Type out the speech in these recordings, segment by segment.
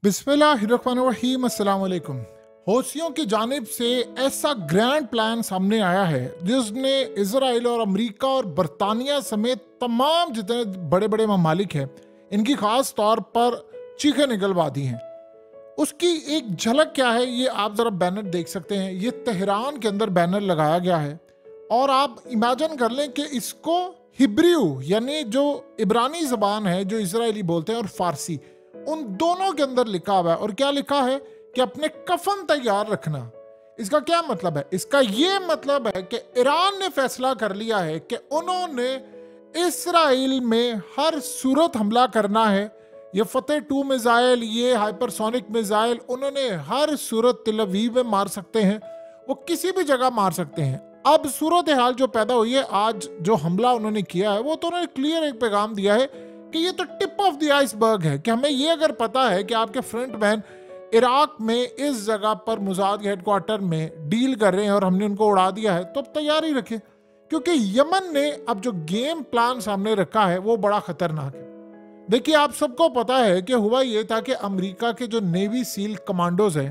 बिस्मिल्लाहिर्रहमानिर्रहीम, अस्सलाम वालेकुम। हौसियों की जानिब से ऐसा ग्रैंड प्लान सामने आया है जिसने इजराइल और अमेरिका और बरतानिया समेत तमाम जितने बड़े बड़े ममालिक हैं इनकी खास तौर पर चीखें निकलवा दी हैं। उसकी एक झलक क्या है ये आप ज़रा बैनर देख सकते हैं। ये तेहरान के अंदर बैनर लगाया गया है और आप इमेजिन कर लें कि इसको हिब्रू यानी जो इब्रानी ज़बान है जो इजरायली बोलते हैं और फारसी, उन दोनों के अंदर लिखा हुआ है। और क्या लिखा है कि अपने कफन तैयार रखना। इसका क्या मतलब है? इसका ये मतलब है कि ईरान ने फैसला कर लिया है कि उन्होंने इसराइल में हर सूरत हमला करना है। ये फतेह 2 मिसाइल, ये हाइपरसोनिक मिसाइल उन्होंने हर सूरत तिल अवीव में मार सकते हैं, वो किसी भी जगह मार सकते हैं। अब सूरत हाल जो पैदा हुई है, आज जो हमला उन्होंने किया है वो तो उन्होंने क्लियर एक पैगाम दिया है कि ये तो टिप ऑफ द आइसबर्ग है। कि हमें ये अगर पता है कि आपके फ्रंट मैन इराक में इस जगह पर मुजाद हेडक्वार्टर में डील कर रहे हैं और हमने उनको उड़ा दिया है, तो अब तैयारी रखें, क्योंकि यमन ने अब जो गेम प्लान सामने रखा है वो बड़ा खतरनाक है। देखिए, आप सबको पता है कि हुआ ये था कि अमेरिका के जो नेवी सील कमांडोज हैं,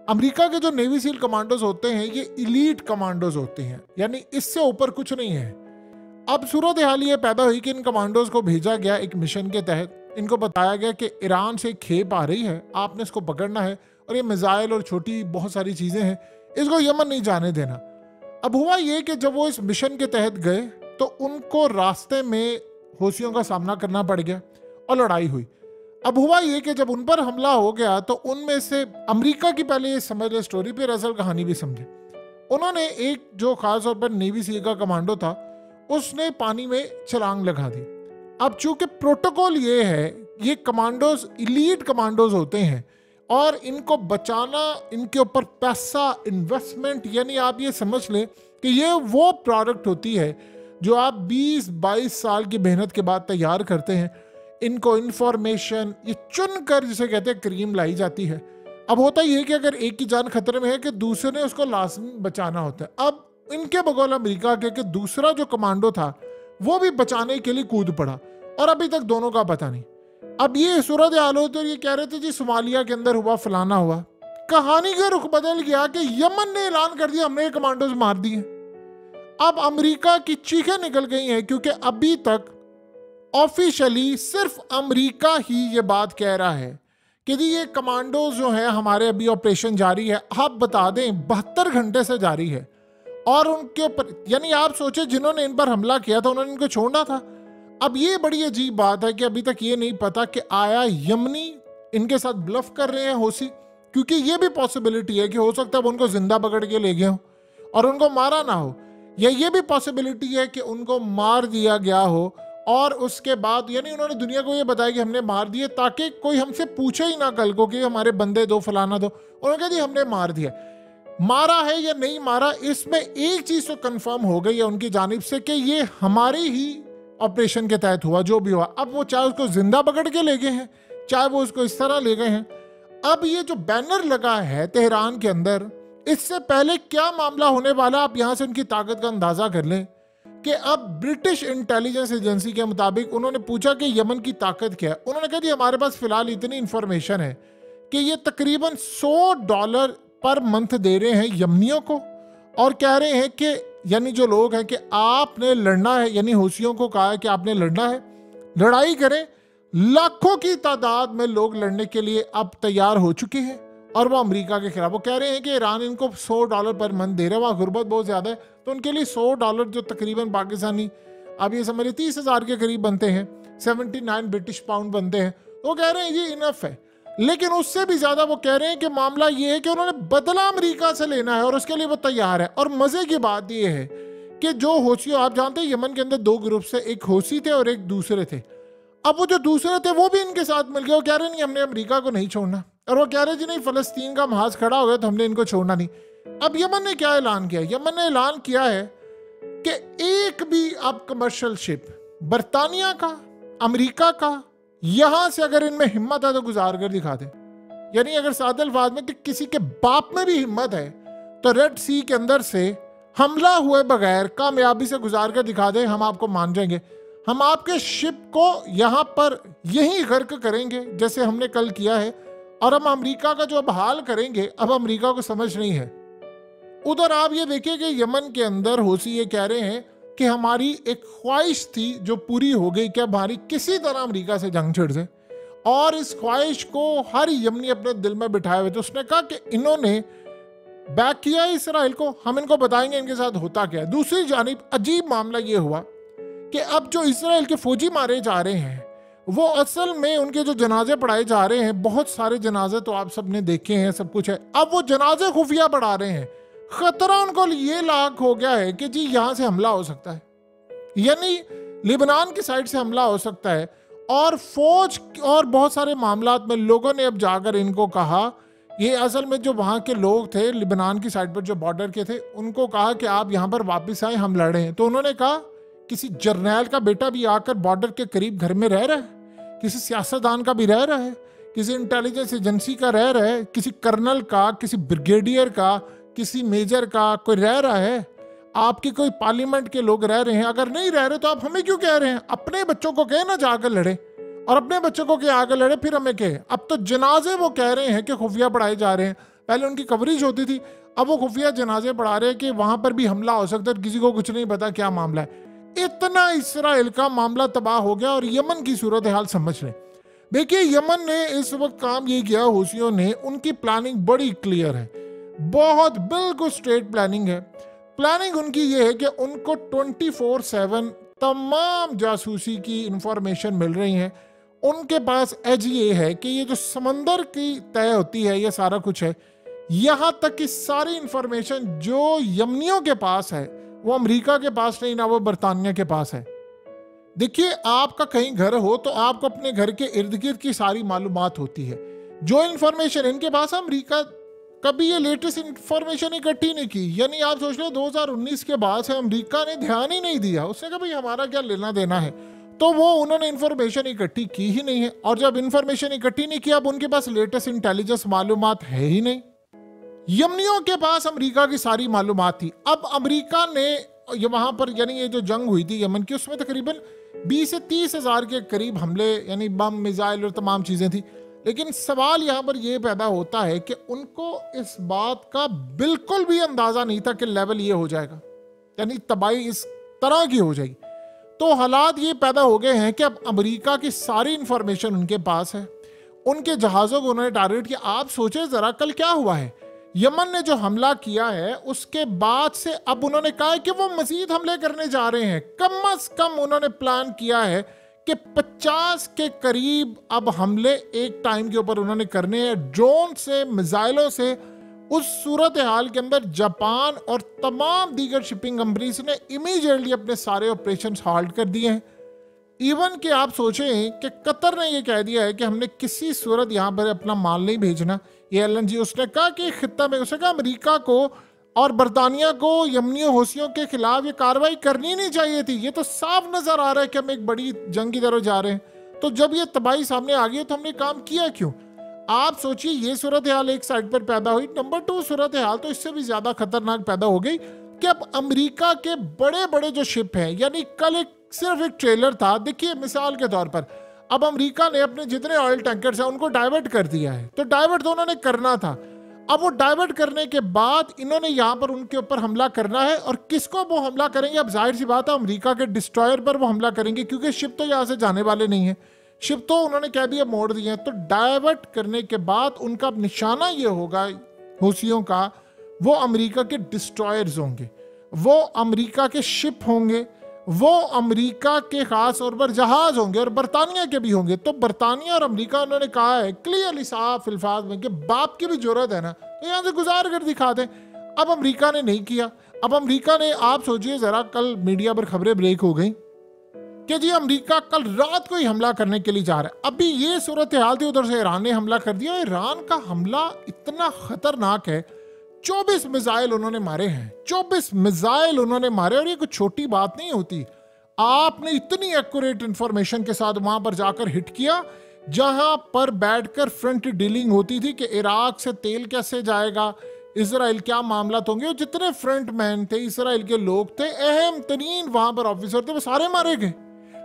अमेरिका के जो नेवी सील कमांडोज होते हैं ये इलीट कमांडोज होते हैं, यानी इससे ऊपर कुछ नहीं है। अब सूरत हाल ये पैदा हुई कि इन कमांडोज को भेजा गया एक मिशन के तहत। इनको बताया गया कि ईरान से खेप आ रही है, आपने इसको पकड़ना है और ये मिसाइल और छोटी बहुत सारी चीज़ें हैं, इसको यमन नहीं जाने देना। अब हुआ ये कि जब वो इस मिशन के तहत गए तो उनको रास्ते में हौसियों का सामना करना पड़ गया और लड़ाई हुई। अब हुआ ये कि जब उन पर हमला हो गया तो उनमें से अमेरिका की पहले ये समझ ले स्टोरी, फिर असल कहानी भी समझे। उन्होंने एक जो खास तौर पर नेवी सील का कमांडो था उसने पानी में छलांग लगा दी। अब चूंकि प्रोटोकॉल ये है, ये कमांडोज इलीट कमांडोज होते हैं और इनको बचाना, इनके ऊपर पैसा इन्वेस्टमेंट, यानी आप ये समझ लें कि ये वो प्रोडक्ट होती है जो आप 20-22 साल की मेहनत के बाद तैयार करते हैं। इनको इंफॉर्मेशन ये चुन कर, जिसे कहते हैं, क्रीम लाई जाती है। अब होता ये है कि अगर एक की जान खतरे में है कि दूसरे ने उसको लाजमी बचाना होता है। अब इनके बगौल अमेरिका के कि दूसरा जो कमांडो था वो भी बचाने के लिए कूद पड़ा और अभी तक दोनों का पता नहीं। अब ये सूरत हाल होती और ये कह रहे थे जी सोमालिया के अंदर हुआ, फलाना हुआ। कहानी का रुख बदल गया कि यमन ने ऐलान कर दिया हमने कमांडोज मार दिए। अब अमेरिका की चीखें निकल गई हैं, क्योंकि अभी तक ऑफिशियली सिर्फ अमेरिका ही ये बात कह रहा है कि जी ये कमांडोज जो है हमारे अभी ऑपरेशन जारी है। आप बता दें 72 घंटे से जारी है और उनके ऊपर, यानी आप सोचे जिन्होंने इन पर हमला किया था उन्होंने इनको छोड़ना था। अब ये बड़ी अजीब बात है कि अभी तक ये नहीं पता कि आया यमनी इनके साथ ब्लफ कर रहे हैं हौसी, क्योंकि ये भी पॉसिबिलिटी है कि हो सकता है उनको जिंदा पकड़ के ले गए हो और उनको मारा ना हो, या ये भी पॉसिबिलिटी है कि उनको मार दिया गया हो और उसके बाद यानी उन्होंने दुनिया को ये बताया कि हमने मार दिए, ताकि कोई हमसे पूछे ही ना कल को कि हमारे बंदे दो, फलाना दो। उन्होंने कहा जी हमने मार दिया। मारा है या नहीं मारा, इसमें एक चीज तो कंफर्म हो गई है उनकी जानिब से कि ये हमारे ही ऑपरेशन के तहत हुआ, जो भी हुआ। अब वो चाहे उसको जिंदा पकड़ के ले गए हैं, चाहे वो उसको इस तरह ले गए हैं। अब ये जो बैनर लगा है तेहरान के अंदर, इससे पहले क्या मामला होने वाला, आप यहां से उनकी ताकत का अंदाजा कर लें कि अब ब्रिटिश इंटेलिजेंस एजेंसी के मुताबिक उन्होंने पूछा कि यमन की ताकत क्या है। उन्होंने कहा जी हमारे पास फिलहाल इतनी इंफॉर्मेशन है कि ये तकरीबन $100 पर मंथ दे रहे हैं यमनियों को और कह रहे हैं कि यानी जो लोग हैं कि आपने लड़ना है, यानी हौसियों को कहा है कि आपने लड़ना है, लड़ाई करें। लाखों की तादाद में लोग लड़ने के लिए अब तैयार हो चुके हैं और वो अमेरिका के खिलाफ। वो कह रहे हैं कि ईरान इनको $100 पर मंथ दे रहा है, वहाँ गुर्बत बहुत ज़्यादा है, तो उनके लिए $100 जो तकरीबन पाकिस्तानी अब ये समझ 30,000 के करीब बनते हैं, 79 ब्रिटिश पाउंड बनते हैं, तो वो कह रहे हैं ये इनफ है। लेकिन उससे भी ज्यादा वो कह रहे हैं कि मामला ये है कि उन्होंने बदला अमेरिका से लेना है और उसके लिए वो तैयार है। और मजे की बात ये है कि जो हौसियों, आप जानते हैं यमन के अंदर 2 ग्रुप से, एक हौसी थे और एक दूसरे थे। अब वो जो दूसरे थे वो भी इनके साथ मिल गए। वो कह रहे नहीं हमने अमेरिका को नहीं छोड़ना, और वो कह रहे जी नहीं फलस्तीन का महाज खड़ा हो गया तो हमने इनको छोड़ना नहीं। अब यमन ने क्या ऐलान किया? यमन ने ऐलान किया है कि एक भी अब कमर्शियल शिप बरतानिया का, अमेरिका का, यहां से अगर इनमें हिम्मत है तो गुजार कर दिखा दे। यानी अगर सादे अल्फाज में कि किसी के बाप में भी हिम्मत है तो रेड सी के अंदर से हमला हुए बगैर कामयाबी से गुजार कर दिखा दे, हम आपको मान जाएंगे। हम आपके शिप को यहां पर यहीं गर्क करेंगे जैसे हमने कल किया है, और हम अमेरिका का जो अब हाल करेंगे, अब अमेरिका को समझ नहीं है। उधर आप ये देखिए कि यमन के अंदर हूसी ये कह रहे हैं कि हमारी एक ख्वाहिश थी जो पूरी हो गई कि हमारी किसी तरह अमेरिका से जंग छिड़ जाए, और इस ख्वाहिश को हर यमनी अपने दिल में बिठाए हुए थे। उसने कहा कि इन्होंने बैक किया इसराइल को, हम इनको बताएंगे इनके साथ होता क्या है। दूसरी जानिब अजीब मामला ये हुआ कि अब जो इसराइल के फौजी मारे जा रहे हैं वो असल में उनके जो जनाजे पढ़ाए जा रहे हैं, बहुत सारे जनाजे तो आप सबने देखे हैं, सब कुछ है, अब वो जनाजे खुफिया पढ़ा रहे हैं। खतरा उनको ये लाख हो गया है कि जी यहां से हमला हो सकता है, यानी लिबनान की साइड से हमला हो सकता है। और फौज और बहुत सारे मामलात में लोगों ने अब जाकर इनको कहा, ये असल में जो वहाँ के लोग थे लिबनान की साइड पर जो बॉर्डर के थे, उनको कहा कि आप यहाँ पर वापस आए, हम लड़े हैं। तो उन्होंने कहा किसी जर्नैल का बेटा भी आकर बॉर्डर के करीब घर में रह रहा है, किसी सियासतदान का भी रह रहा है, किसी इंटेलिजेंस एजेंसी का रह रहा है, किसी कर्नल का, किसी ब्रिगेडियर का, किसी मेजर का कोई रह रहा है, आपके कोई पार्लियामेंट के लोग रह रहे हैं। अगर नहीं रह रहे तो आप हमें क्यों कह रहे हैं? अपने बच्चों को कहे ना जाकर लड़े, और अपने बच्चों को क्या आगे लड़े, फिर हमें कहे। अब तो जनाजे वो कह रहे हैं कि खुफिया पढ़ाए जा रहे हैं, पहले उनकी कवरेज होती थी, अब वो खुफिया जनाजे पढ़ा रहे हैं कि वहां पर भी हमला हो सकता है, किसी को कुछ नहीं पता क्या मामला है। इतना इसराइल का मामला तबाह हो गया। और यमन की सूरत हाल समझ लें। देखिए यमन ने इस वक्त काम ये किया, हूसियों ने, उनकी प्लानिंग बड़ी क्लियर है, बहुत बिल्कुल स्ट्रेट प्लानिंग है। प्लानिंग उनकी ये है कि उनको 24/7 तमाम जासूसी की इंफॉर्मेशन मिल रही है। उनके पास एज ये है कि ये जो समंदर की तय होती है, ये सारा कुछ है, यहां तक कि सारी इंफॉर्मेशन जो यमनियों के पास है वो अमेरिका के पास नहीं, ना वो बरतानिया के पास है। देखिए आपका कहीं घर हो तो आपको अपने घर के इर्द गिर्द की सारी मालूमात होती है। जो इंफॉर्मेशन इनके पास, अमेरिका कभी ये लेटेस्ट इंफॉर्मेशन इकट्ठी नहीं की। यानी आप सोच लो 2019 के बाद से अमेरिका ने ध्यान ही नहीं दिया, उसने कहा भाई हमारा क्या लेना देना है, तो वो उन्होंने इंफॉर्मेशन इकट्ठी की ही नहीं है। और जब इंफॉर्मेशन इकट्ठी नहीं किया, अब उनके पास लेटेस्ट इंटेलिजेंस मालूमात है ही नहीं। यमनियों के पास अमेरिका की सारी मालूमात थी। अब अमेरिका ने ये वहां पर, यानी ये जो जंग हुई थी यमन की, उसमें तकरीबन 20 से 30 हज़ार के करीब हमले, यानी बम, मिसाइल और तमाम चीजें थी। लेकिन सवाल यहाँ पर यह पैदा होता है कि उनको इस बात का बिल्कुल भी अंदाजा नहीं था कि लेवल ये हो जाएगा, यानी तबाही इस तरह की हो जाएगी। तो हालात ये पैदा हो गए हैं कि अब अमेरिका की सारी इंफॉर्मेशन उनके पास है, उनके जहाज़ों को उन्होंने टारगेट किया। आप सोचे जरा कल क्या हुआ है, यमन ने जो हमला किया है उसके बाद से अब उन्होंने कहा है कि वो मजीद हमले करने जा रहे हैं। कम अज कम उन्होंने प्लान किया है कि 50 के करीब अब हमले एक टाइम के ऊपर उन्होंने करने हैं, ड्रोन से, मिसाइलों से। उस सूरत हाल के अंदर जापान और तमाम दीगर शिपिंग कंपनीज ने इमीडिएटली अपने सारे ऑपरेशंस हाल्ट कर दिए हैं। इवन कि आप सोचें कि कतर ने यह कह दिया है कि हमने किसी सूरत यहाँ पर अपना माल नहीं भेजना, ये LNG। उसने कहा कि खित्ता में, उसने कहा अमेरिका को और बरतानिया को यमनियों हौसियों के खिलाफ ये कार्रवाई करनी नहीं चाहिए थी। ये तो साफ नजर आ रहा है कि हम एक बड़ी जंग की तरफ जा रहे हैं। तो जब ये तबाही सामने आ गई तो हमने काम किया क्यों? आप सोचिए, ये सूरत हाल एक साइड पर पैदा हुई। नंबर 2 सूरत हाल तो इससे भी ज्यादा खतरनाक पैदा हो गई कि अब अमेरिका के बड़े बड़े जो शिप हैं, यानी कल एक सिर्फ एक ट्रेलर था, देखिए मिसाल के तौर पर, अब अमेरिका ने अपने जितने ऑयल टैंकर्स हैं उनको डाइवर्ट कर दिया है। तो डाइवर्ट तो उन्होंने करना था। अब वो डाइवर्ट करने के बाद इन्होंने यहाँ पर उनके ऊपर हमला करना है। और किसको वो हमला करेंगे? अब जाहिर सी बात है अमेरिका के डिस्ट्रॉयर पर वो हमला करेंगे, क्योंकि शिप तो यहाँ से जाने वाले नहीं है, शिप तो उन्होंने कह दिया मोड़ दिए हैं। तो डाइवर्ट करने के बाद उनका निशाना ये होगा हूसियों का, वो अमेरिका के डिस्ट्रॉयर्स होंगे, वो अमेरिका के शिप होंगे, वो अमेरिका के खास तौर पर जहाज होंगे और बरतानिया के भी होंगे। तो बरतानिया और अमेरिका उन्होंने कहा है क्लियरली साफ अल्फाज में कि बाप की भी जरूरत है ना तो यहाँ से गुजार कर दिखा दें। अब अमेरिका ने नहीं किया। अब अमेरिका ने, आप सोचिए जरा, कल मीडिया पर खबरें ब्रेक हो गई कि जी अमेरिका कल रात को ही हमला करने के लिए जा रहा है। अभी ये सूरत हाल थी, उधर से ईरान ने हमला कर दिया। ईरान का हमला इतना खतरनाक है, 24 मिसाइल उन्होंने मारे हैं, 24 मिसाइल उन्होंने मारे। और ये कुछ छोटी बात नहीं होती। आपने इतनी एक्यूरेट इंफॉर्मेशन के साथ वहां पर जाकर हिट किया, जहां पर बैठकर फ्रंट डीलिंग होती थी कि इराक से तेल कैसे जाएगा, इजराइल क्या मामला होंगे। और जितने फ्रंट मैन थे, इसराइल के लोग थे, अहम तरीन वहां पर ऑफिसर थे, वो सारे मारे गए।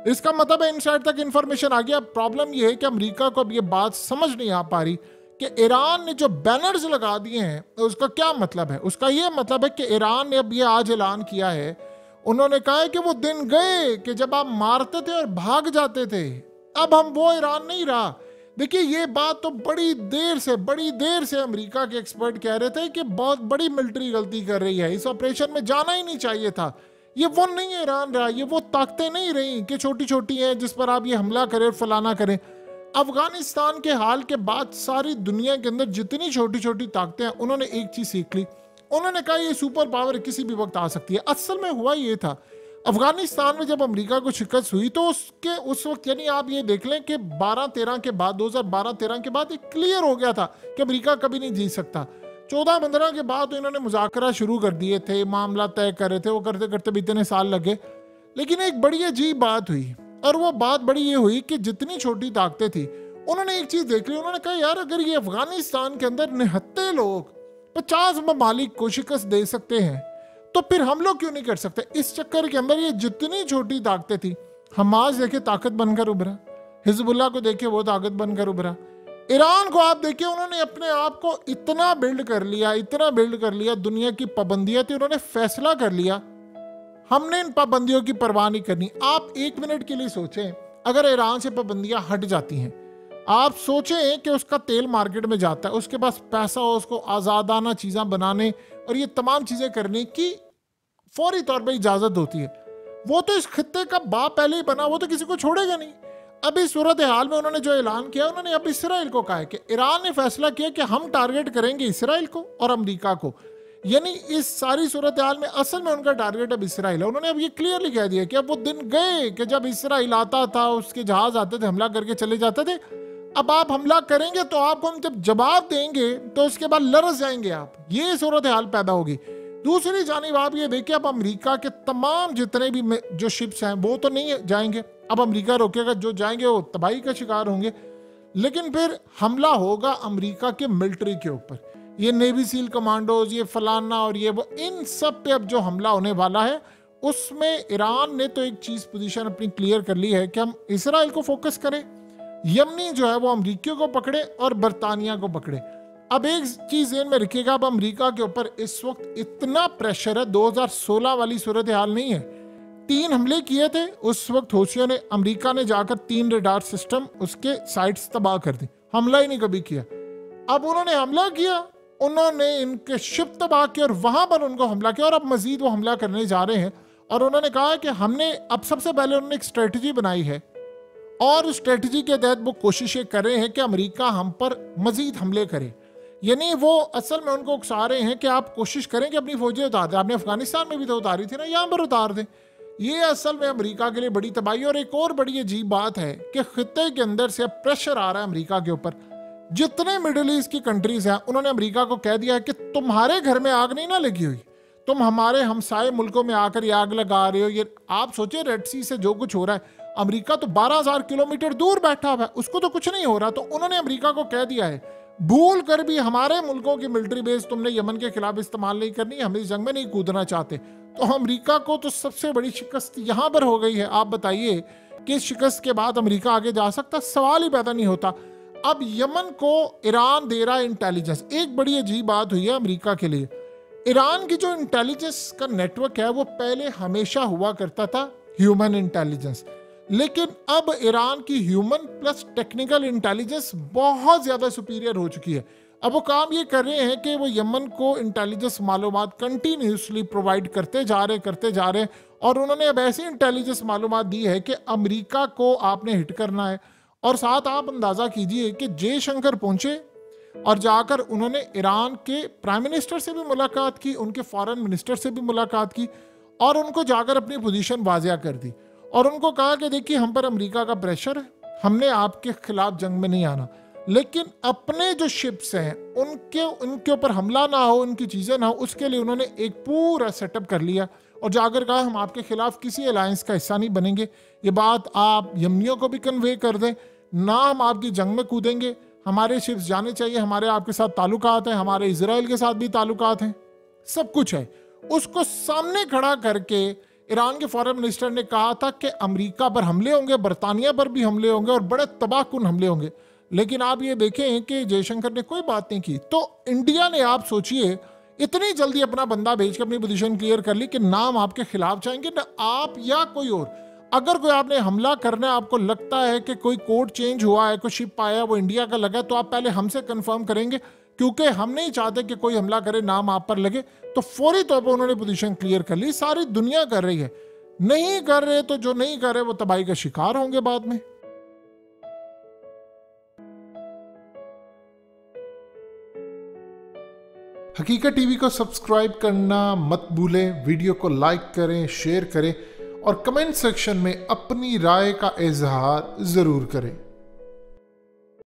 इसका मतलब है इनसाइड तक इंफॉर्मेशन आ गया। प्रॉब्लम यह है कि अमेरिका को अब ये बात समझ नहीं आ पा रही कि ईरान ने जो बैनर्स लगा दिए हैं उसका क्या मतलब है। उसका ये मतलब है कि ईरान ने अब ये आज ऐलान किया है, उन्होंने कहा है कि वो दिन गए कि जब आप मारते थे और भाग जाते थे, अब हम वो ईरान नहीं रहा। देखिए ये बात तो बड़ी देर से अमेरिका के एक्सपर्ट कह रहे थे कि बहुत बड़ी मिलिट्री गलती कर रही है, इस ऑपरेशन में जाना ही नहीं चाहिए था। ये वो नहीं है ईरान रहा, ये वो ताकतें नहीं रही कि छोटी छोटी हैं जिस पर आप ये हमला करें और फलाना करें। अफगानिस्तान के हाल के बाद सारी दुनिया के अंदर जितनी छोटी छोटी ताकतें हैं उन्होंने एक चीज सीख ली, उन्होंने कहा ये सुपर पावर किसी भी वक्त आ सकती है। असल में हुआ ये था, अफगानिस्तान में जब अमेरिका को शिकस्त हुई तो उसके उस वक्त यानी आप ये देख लें कि 12-13 के बाद 2012-13 के बाद एक क्लियर हो गया था कि अमेरिका कभी नहीं जीत सकता। 14-15 के बाद तो इन्होंने मुज़ाकरा शुरू कर दिए थे, मामला तय कर रहे थे, वो करते करते भी इतने साल लगे। लेकिन एक बड़ी अजीब बात हुई, और वो बात बड़ी ये हुई कि जितनी छोटी ताकतें थी उन्होंने एक चीज देख ली, उन्होंने कहा यार अगर ये अफगानिस्तान के अंदर 69 लोग 50 ममालिक को शिकस्त दे सकते हैं तो फिर हम लोग क्यों नहीं कर सकते। इस चक्कर के अंदर ये जितनी छोटी ताकतें थी, हमास देखे ताकत बनकर उभरा, हिजबुल्लाह को देखे वो ताकत बनकर उभरा, ईरान को आप देखिए उन्होंने अपने आप को इतना बिल्ड कर लिया, दुनिया की पाबंदियां थी, उन्होंने फैसला कर लिया हमने इन पाबंदियों की परवाह नहीं करनी। आप एक मिनट के लिए सोचें, अगर ईरान से पाबंदियां हट जाती हैं, आप सोचें कि उसका तेल मार्केट में जाता है, उसके पास पैसा हो उसको आज़ादाना चीज़ें बनाने और ये तमाम चीज़ें करने की फौरी तौर पर इजाज़त होती है, वो तो इस खित्ते का बाप पहले ही बना, वो तो किसी को छोड़ेगा नहीं। अब इस सूरत हाल में उन्होंने जो ऐलान किया, उन्होंने अब इसराइल को कहा है कि ईरान ने फैसला किया कि हम टारगेट करेंगे इसराइल को और अमेरिका को, यानी इस सारी सूरत हाल में असल में उनका टारगेट अब इसराइल है। उन्होंने अब ये क्लियरली कह दिया कि अब वो दिन गए कि जब इसराइल आता था, उसके जहाज आते थे, हमला करके चले जाते थे। अब आप हमला करेंगे तो आपको हम जब जवाब देंगे तो उसके बाद लरस जाएंगे आप, ये सूरत हाल पैदा होगी। दूसरी जानिब आप ये देखिए, अब अमेरिका के तमाम जितने भी जो शिप्स हैं वो तो नहीं जाएंगे, अब अमेरिका रोकेगा, जो जाएंगे वो तबाही का शिकार होंगे। लेकिन फिर हमला होगा अमेरिका के मिलिट्री के ऊपर, ये नेवी सील कमांडोज, ये फलाना और ये वो, इन सब पे अब जो हमला होने वाला है उसमें ईरान ने तो एक चीज पोजीशन अपनी क्लियर कर ली है कि हम इसराइल को फोकस करें, यमनी जो है वो अमरीकियों को पकड़े और बरतानिया को पकड़े। अब एक चीज ध्यान में रखिएगा, अब अमेरिका के ऊपर इस वक्त इतना प्रेशर है, 2016 वाली सूरत हाल नहीं है। 3 हमले किए थे उस वक्त हौसियों ने, अमेरिका ने जाकर 3 रडार सिस्टम उसके साइट्स तबाह कर दी, हमला ही नहीं कभी किया। अब उन्होंने हमला किया, उन्होंने इनके शिप तबाह किया और वहां पर उनको हमला किया, और अब मजीद वो हमला करने जा रहे हैं। और उन्होंने कहा कि हमने अब सबसे पहले उन्होंने एक स्ट्रेटजी बनाई है और उस स्ट्रेटजी के तहत वो कोशिशें कर रहे हैं कि अमेरिका हम पर मजीद हमले करे। यानी वो असल में उनको उकसा रहे हैं कि आप कोशिश करें कि अपनी फौजें उतार दें, आपने अफगानिस्तान में भी तो उतारी थी ना, यहाँ पर उतार दें। ये असल में अमेरिका के लिए बड़ी तबाही। और एक और बड़ी अजीब बात है कि खित्ते के अंदर से प्रेशर आ रहा है अमेरिका के ऊपर, जितने मिडिल ईस्ट की कंट्रीज हैं उन्होंने अमेरिका को कह दिया है कि तुम्हारे घर में आग नहीं ना लगी हुई, तुम हमारे हमसाये मुल्कों में आकर ये आग लगा रहे हो। ये आप सोचिए रेड सी से जो कुछ हो रहा है, अमेरिका तो 12,000 किलोमीटर दूर बैठा हुआ है, उसको तो कुछ नहीं हो रहा। तो उन्होंने अमेरिका को कह दिया है भूल कर भी हमारे मुल्कों की मिलिट्री बेस तुमने यमन के खिलाफ इस्तेमाल नहीं करनी, हम इस जंग में नहीं कूदना चाहते। तो अमेरिका को तो सबसे बड़ी शिकस्त यहाँ पर हो गई है। आप बताइए कि इस शिकस्त के बाद अमेरिका आगे जा सकता, सवाल ही पैदा नहीं होता। अब यमन को ईरान दे रहा है इंटेलिजेंस। एक बड़ी अजीब बात हुई है अमेरिका के लिए, ईरान की जो इंटेलिजेंस का नेटवर्क है वो पहले हमेशा हुआ करता था ह्यूमन इंटेलिजेंस, लेकिन अब ईरान की ह्यूमन प्लस टेक्निकल इंटेलिजेंस बहुत ज़्यादा सुपीरियर हो चुकी है। अब वो काम ये कर रहे हैं कि वो यमन को इंटेलिजेंस मालूमात कंटिन्यूसली प्रोवाइड करते जा रहे हैं। और उन्होंने अब ऐसी इंटेलिजेंस मालूमात दी है कि अमेरिका को आपने हिट करना है। और साथ आप अंदाज़ा कीजिए कि जयशंकर पहुंचे और जाकर उन्होंने ईरान के प्राइम मिनिस्टर से भी मुलाकात की, उनके फॉरेन मिनिस्टर से भी मुलाकात की और उनको जाकर अपनी पोजीशन वाजिया कर दी और उनको कहा कि देखिए हम पर अमेरिका का प्रेशर है, हमने आपके खिलाफ जंग में नहीं आना, लेकिन अपने जो शिप्स हैं उनके ऊपर हमला ना हो, उनकी चीज़ें ना हो, उसके लिए उन्होंने एक पूरा सेटअप कर लिया और जाकर कहा हम आपके खिलाफ किसी अलायंस का हिस्सा नहीं बनेंगे। ये बात आप यमनियों को भी कन्वे कर दें, ना हम आपकी जंग में कूदेंगे, हमारे शिप्स जाने चाहिए, हमारे आपके साथ ताल्लुकात हैं, हमारे इजराइल के साथ भी ताल्लुकात हैं, सब कुछ है। उसको सामने खड़ा करके ईरान के फॉरेन मिनिस्टर ने कहा था कि अमेरिका पर हमले होंगे, बरतानिया पर भी हमले होंगे और बड़े तबाहकुन हमले होंगे। लेकिन आप ये देखें कि जयशंकर ने कोई बात नहीं की। तो इंडिया ने, आप सोचिए, इतनी जल्दी अपना बंदा भेज के अपनी पोजीशन क्लियर कर ली कि नाम आपके खिलाफ जाएंगे ना आप या कोई और। अगर कोई आपने हमला करना है, आपको लगता है कि कोई कोड चेंज हुआ है, कोई शिप आया वो इंडिया का लगा, तो आप पहले हमसे कंफर्म करेंगे, क्योंकि हम नहीं चाहते कि कोई हमला करे नाम आप पर लगे। तो फौरी तौर पर उन्होंने पोजीशन क्लियर कर ली। सारी दुनिया कर रही है। नहीं कर रहे तो जो नहीं कर रहे वो तबाही का शिकार होंगे बाद में। हकीकत टीवी को सब्सक्राइब करना मत भूलें, वीडियो को लाइक करें, शेयर करें और कमेंट सेक्शन में अपनी राय का इजहार जरूर करें।